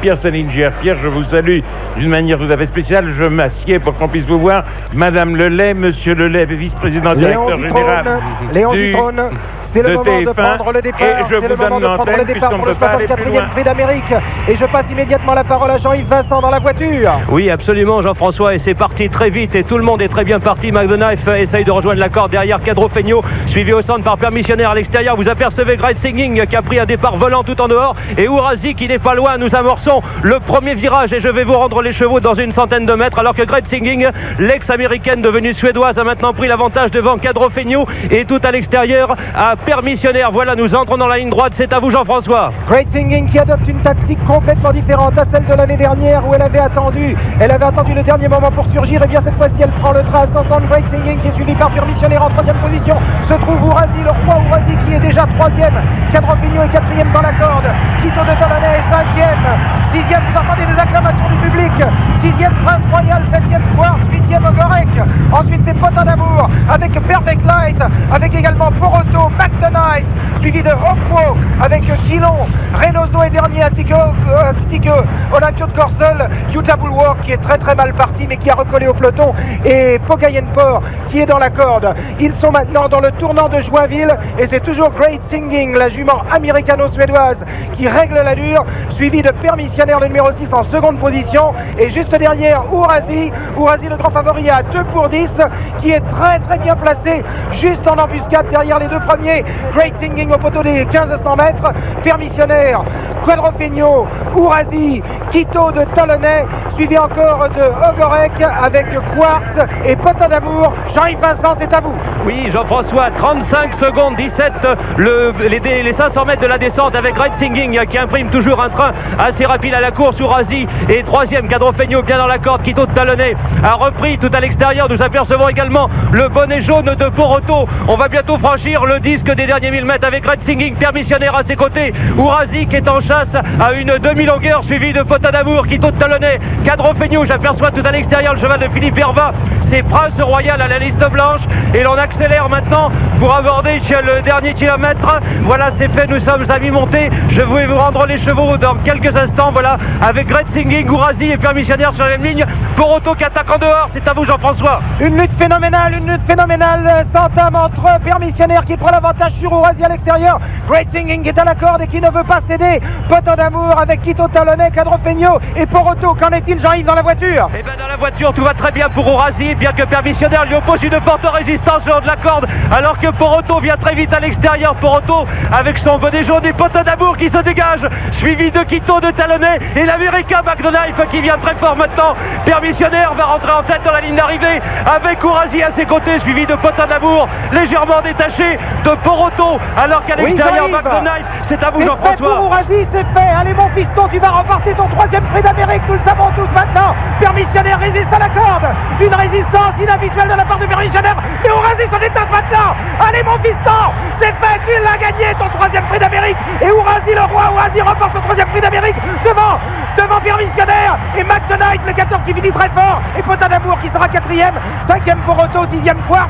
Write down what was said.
Pierre Salinger. Pierre, je vous salue d'une manière tout à fait spéciale. Je m'assieds pour qu'on puisse vous voir. Madame Lelay, Monsieur Lelay, vice-président directeur général Léon Zitrone, c'est le moment de prendre le départ. Et je vous donne l'antenne puisqu'on ne peut pas aller plus loin. Prix d'Amérique. Et je passe immédiatement la parole à Jean-Yves Vincent dans la voiture. Oui, absolument, Jean-François, et c'est parti très vite et tout le monde est très bien parti. McDonough essaye de rejoindre la corde derrière Cadro Fegno, suivi au centre par Permissionnaire à l'extérieur. Vous apercevez Great Singing qui a pris un départ volant tout en dehors et Ourasi qui n'est pas loin. Nous amorçons le premier virage et je vais vous rendre les chevaux dans une centaine de mètres, alors que Great Singing, l'ex-américaine devenue suédoise, a maintenant pris l'avantage devant Cadro Fegno et tout à l'extérieur à Permissionnaire. Voilà, nous entrons dans la ligne droite. C'est à vous, Jean-François. Great Singing qui adopte une tactique complètement différente à celle de l'année dernière où elle avait attendu le dernier moment pour surgir. Et bien cette fois-ci elle prend le train ascendant. Great Singing qui est suivi par Permissionnaire en troisième position. Se trouve Ourasi, le roi Ourasi qui est déjà troisième. Cadro Fegno est quatrième dans la corde. Quito de Talonnais est cinquième. Sixième, vous entendez des acclamations du public. Sixième, Prince Royal. Septième, Quartz. Huitième, Ogorek. Ensuite c'est Potin d'Amour avec Perfect Light, avec également Poroto, McDonough, suivi de Okwo avec Quilon. Reynoso est dernier ainsi que Olympio de Corsel. Utah Bulwark qui est très très mal parti mais qui a recollé au peloton, et Pogayenpor qui est dans la corde. Ils sont maintenant dans le tournant de Joinville et c'est toujours Great Singing, la jument américano-suédoise, qui règle l'allure, suivi de Permissionnaire, le numéro 6 en seconde position, et juste derrière Ourasi le grand favori à 2 pour 10 qui est très très bien placé juste en embuscade derrière les deux premiers. Great Singing au poteau des 1500 mètres, Permissionnaire, Cadro Fegno, Ourasi, Quito de Talonnais, suivi encore de Ogorek avec Quartz et Potin d'Amour. Jean-Yves Vincent, c'est à vous. Oui, Jean-François, 35 secondes 17 les 500 mètres de la descente avec Great Singing qui imprime toujours un train assez rapide à la course. Ourasi et troisième, Cadro Fegno bien dans la corde. Quito de Talonnais a repris tout à l'extérieur. Nous apercevons également le bonnet jaune de Poroto. On va bientôt franchir le disque des derniers 1000 mètres avec Great Singing, Permissionnaire à ses côtés. Ourasi qui est en chasse à une demi-longueur, suivi de Potin d'Amour, Quito de Talonnais, Cadro Fegno. J'aperçois tout à l'extérieur le cheval de Philippe Verva. C'est Prince Royal à la liste blanche et l'on accélère maintenant pour aborder le dernier kilomètre. Voilà, c'est fait, nous sommes à mi-montée. Je vais vous rendre les chevaux dans quelques instants. Voilà, avec Great Singing, Ourasi et Permissionnaire sur la même ligne. Poroto qui attaque en dehors. C'est à vous, Jean-François. Une lutte phénoménale s'entame entre Permissionnaire qui prend l'avantage sur Ourasi à l'extérieur. Great Singing qui est à la corde et qui ne veut pas céder. Potin d'Amour avec Quito Talonnais, Cadro Fegno et Poroto. Qu'en est-il, Jean-Yves, dans la voiture? Eh bien, dans la voiture, tout va très bien pour Ourasi, bien que Permissionnaire lui oppose une forte résistance le long de la corde, alors que Poroto vient très vite à l'extérieur. Poroto avec son bonnet jaune et Potin d'Amour qui se dégage, suivi de Quito de Talonnais et l'américain McDonough qui vient très fort maintenant. Permissionnaire va rentrer en tête dans la ligne d'arrivée avec Ourasi à ses côtés, suivi de Potin d'Amour légèrement détaché de Poroto, alors qu'à l'extérieur, oui, McDonough. C'est à vous, Jean-François. C'est fait pour Ourasi, c'est fait. Allez mon fiston, tu vas remporter ton troisième prix d'Amérique, nous le savons tous maintenant. Permissionnaire résiste à la corde, une résistance inhabituelle de la part de Permissionnaire, mais Ourasi s'en éteint maintenant. Allez mon fiston, c'est fait, tu l'as gagné ton troisième prix d'Amérique, et Ourasi, le roi Ourasi, remporte son troisième prix d'Amérique devant Permissionnaire et McDonough, le 14 qui finit très fort, et Potin d'Amour qui sera quatrième, cinquième Poroto, sixième Quartz.